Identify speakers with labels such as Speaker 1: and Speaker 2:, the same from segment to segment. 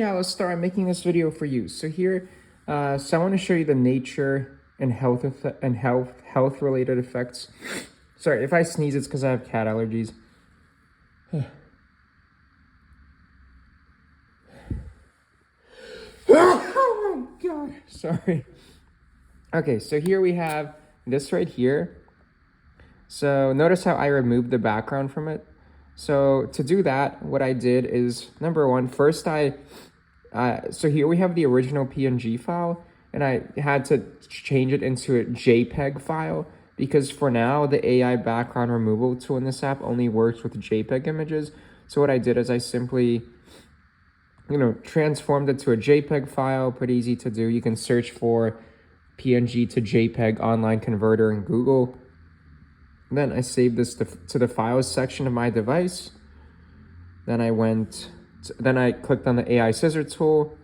Speaker 1: Yeah, let's start making this video for you. So here, so I want to show you the nature and health related effects. Sorry, if I sneeze, it's because I have cat allergies. Oh my god, sorry. Okay, so here we have this right here. So notice how I removed the background from it. So to do that, what I did is, number one, first so here we have the original PNG file, and I had to change it into a JPEG file because for now, the AI background removal tool in this app only works with JPEG images. So what I did is I simply, transformed it to a JPEG file, pretty easy to do. You can search for PNG to JPEG online converter in Google. Then I saved this to the files section of my device. Then I clicked on the AI scissor tool,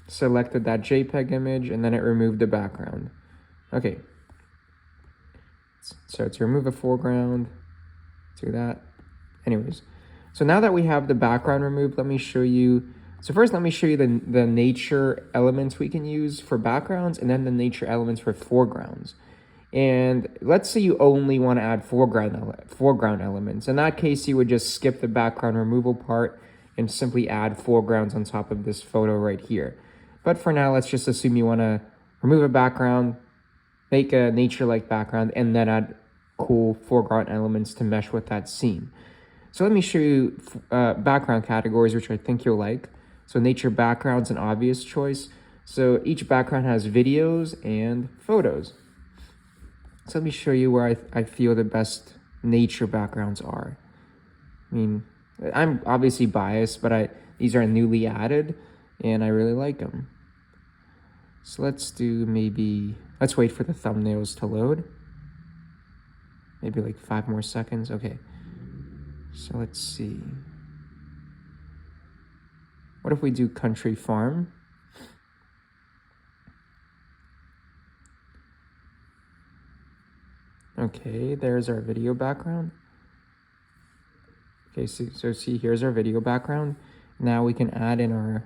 Speaker 1: selected that JPEG image, and then it removed the background. Okay. So to remove a foreground, do that. Anyways, so now that we have the background removed, let me show you. So first, let me show you the nature elements we can use for backgrounds, and then the nature elements for foregrounds. And let's say you only want to add foreground elements. In that case, you would just skip the background removal part and simply add foregrounds on top of this photo right here. But for now, let's just assume you want to remove a background, make a nature-like background, and then add cool foreground elements to mesh with that scene. So let me show you background categories, which I think you'll like. So nature background's an obvious choice. So each background has videos and photos. So let me show you where I feel the best nature backgrounds are. I mean, I'm obviously biased, but these are newly added, and I really like them. So let's wait for the thumbnails to load. Maybe like 5 more seconds. Okay. So let's see. What if we do country farm? Okay, there's our video background. Okay, so see, here's our video background. Now we can add in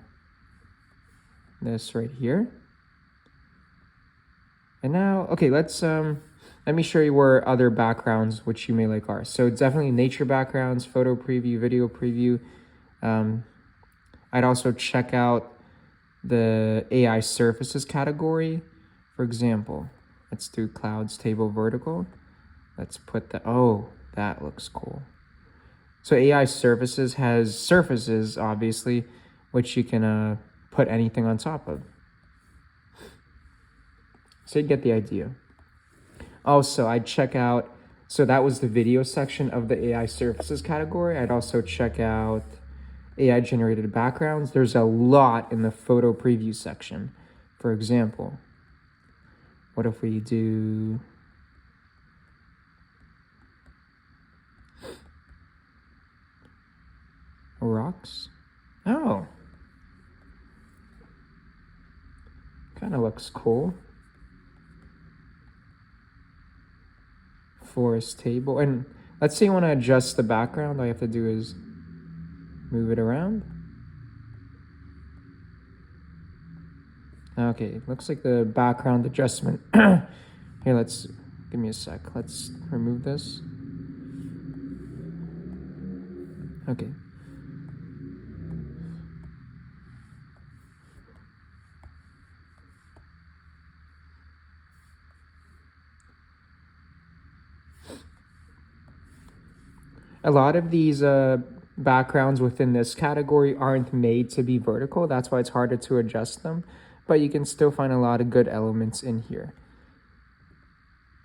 Speaker 1: this right here. And now, okay, let me show you where other backgrounds which you may like are. So definitely nature backgrounds, photo preview, video preview. I'd also check out the AI surfaces category. For example, let's do clouds table vertical. Let's put that looks cool. So AI surfaces has surfaces, obviously, which you can put anything on top of. So you get the idea. Also, I'd check out, so that was the video section of the AI surfaces category. I'd also check out AI generated backgrounds. There's a lot in the photo preview section. For example, what if we do rocks? Oh, kind of looks cool. Forest table. And let's say you want to adjust the background. All you have to do is move it around. Okay, looks like the background adjustment. Here, give me a sec. Let's remove this. Okay. A lot of these backgrounds within this category aren't made to be vertical. That's why it's harder to adjust them. But you can still find a lot of good elements in here.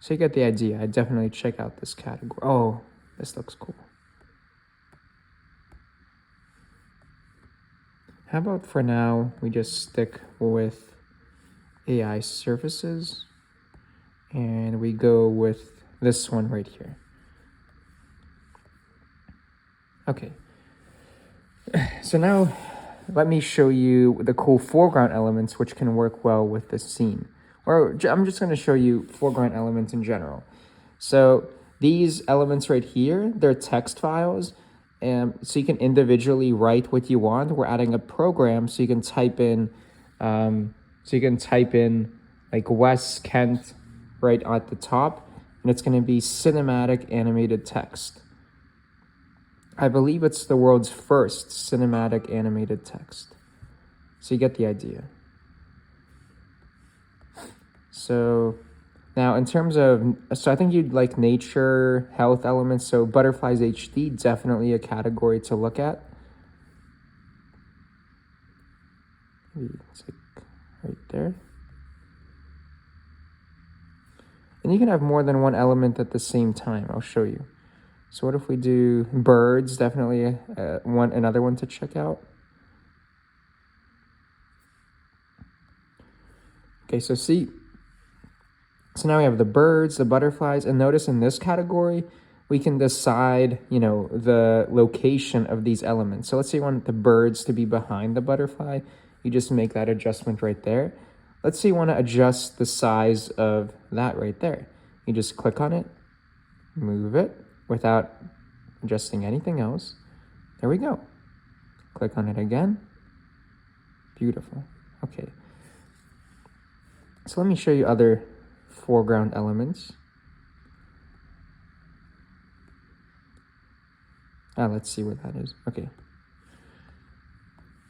Speaker 1: So you get the idea. I definitely check out this category. Oh, this looks cool. How about for now, we just stick with AI surfaces. And we go with this one right here. Okay, so now let me show you the cool foreground elements which can work well with this scene. Or I'm just going to show you foreground elements in general. So these elements right here, they're text files, so you can individually write what you want. We're adding a program so you can type in, like West Kent right at the top, and it's going to be cinematic animated text. I believe it's the world's first cinematic animated text. So you get the idea. So now in terms of, so I think you'd like nature, health elements. So butterflies HD, definitely a category to look at. Maybe it's like right there. And you can have more than one element at the same time. I'll show you. So what if we do birds? Definitely another one to check out. Okay, so now we have the birds, the butterflies, and notice in this category, we can decide, the location of these elements. So let's say you want the birds to be behind the butterfly. You just make that adjustment right there. Let's say you want to adjust the size of that right there. You just click on it, move it without adjusting anything else. There we go. Click on it again. Beautiful. Okay. So let me show you other foreground elements. Let's see what that is. Okay.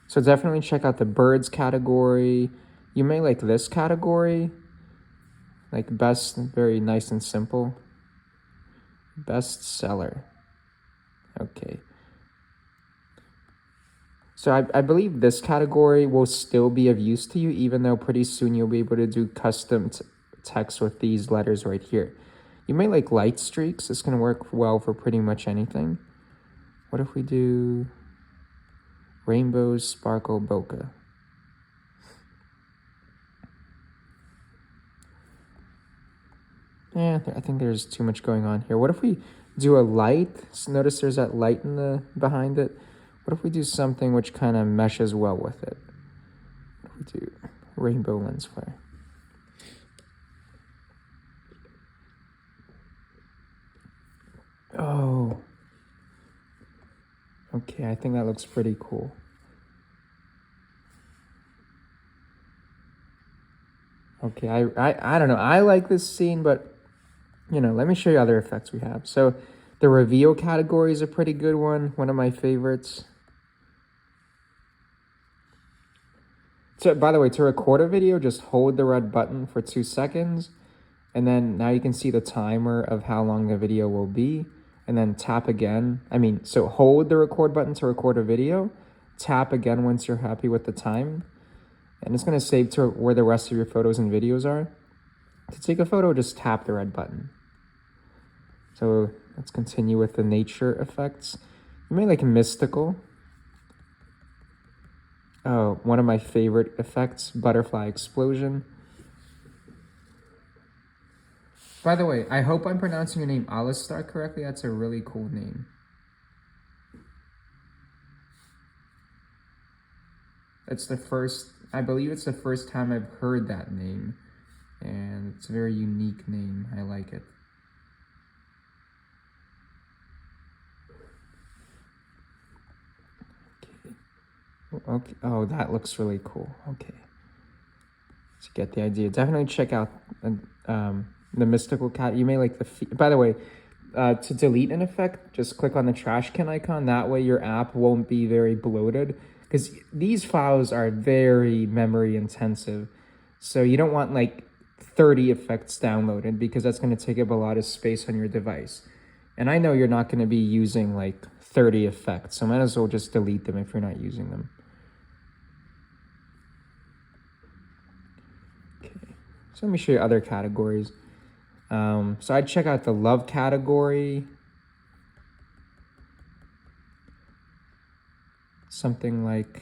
Speaker 1: So definitely check out the birds category. You may like this category. Like best, very nice and simple. Best seller. Okay. So I believe this category will still be of use to you, even though pretty soon you'll be able to do custom text with these letters right here. You may like light streaks. It's going to work well for pretty much anything. What if we do rainbows, sparkle, bokeh? Yeah, I think there's too much going on here. What if we do a light? So notice there's that light in the behind it. What if we do something which kind of meshes well with it? What if we do rainbow lens flare? Oh. Okay, I think that looks pretty cool. Okay, I don't know. I like this scene, but, let me show you other effects we have. So the reveal category is a pretty good one of my favorites. So, by the way, to record a video, just hold the red button for 2 seconds. And then now you can see the timer of how long the video will be. And then tap again. So hold the record button to record a video. Tap again once you're happy with the time. And it's going to save to where the rest of your photos and videos are. To take a photo, just tap the red button. So let's continue with the nature effects. You may like mystical. Oh, one of my favorite effects, butterfly explosion. By the way, I hope I'm pronouncing your name Alistar correctly. That's a really cool name. I believe it's the first time I've heard that name. And it's a very unique name. I like it. Okay. Oh, that looks really cool. Okay. So you get the idea. Definitely check out the mystical cat. You may like by the way, to delete an effect, just click on the trash can icon. That way your app won't be very bloated, because these files are very memory intensive. So you don't want like 30 effects downloaded, because that's going to take up a lot of space on your device. And I know you're not going to be using like 30 effects, so might as well just delete them if you're not using them. Okay, so let me show you other categories. So I'd check out the love category. Something like,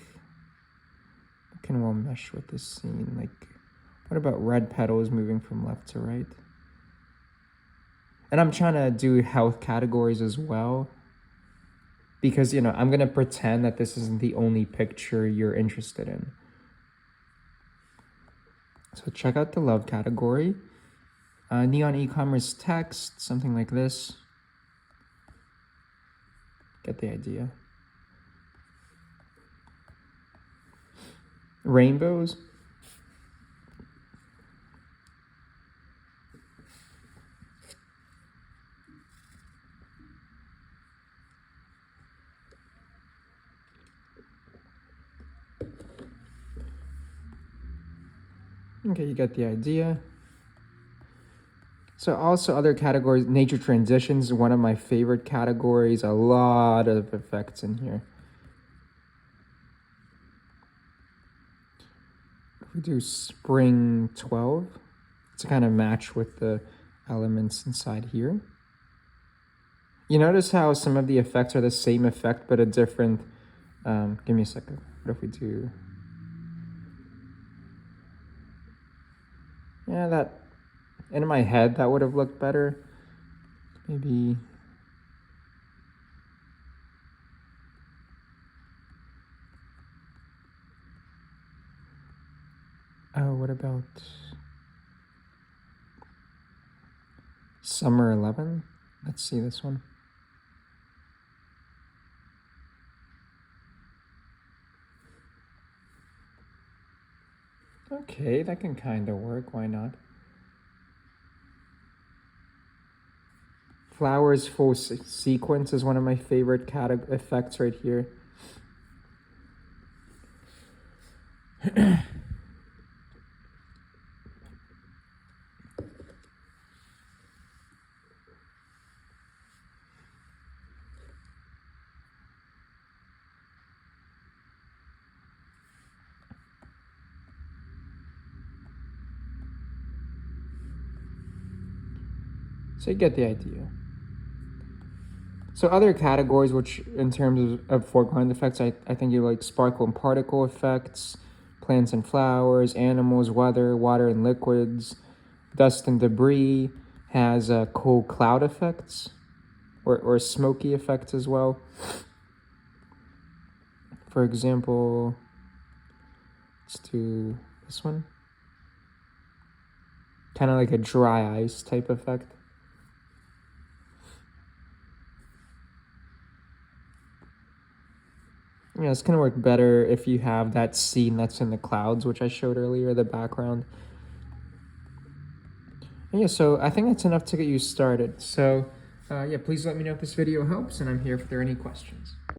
Speaker 1: can well mesh with this scene. Like, what about red petals moving from left to right? And I'm trying to do health categories as well, because, I'm going to pretend that this isn't the only picture you're interested in. So check out the love category. Neon e-commerce text, something like this. Get the idea. Rainbows. Okay, you get the idea. So also other categories, nature transitions is one of my favorite categories. A lot of effects in here. If we do spring 12, to kind of match with the elements inside here. You notice how some of the effects are the same effect, but a different, give me a second. What if we do, yeah, that, in my head, that would have looked better. Maybe, oh, what about summer 11? Let's see this one. Okay, that can kind of work, why not? Flowers full sequence is one of my favorite effects right here. So you get the idea. So other categories, which in terms of foreground effects, I think you like sparkle and particle effects, plants and flowers, animals, weather, water and liquids, dust and debris, has cool cloud effects or smoky effects as well. For example, let's do this one. Kind of like a dry ice type effect. Yeah, it's gonna work better if you have that scene that's in the clouds, which I showed earlier, the background. And yeah, so I think that's enough to get you started. So yeah, please let me know if this video helps, and I'm here if there are any questions.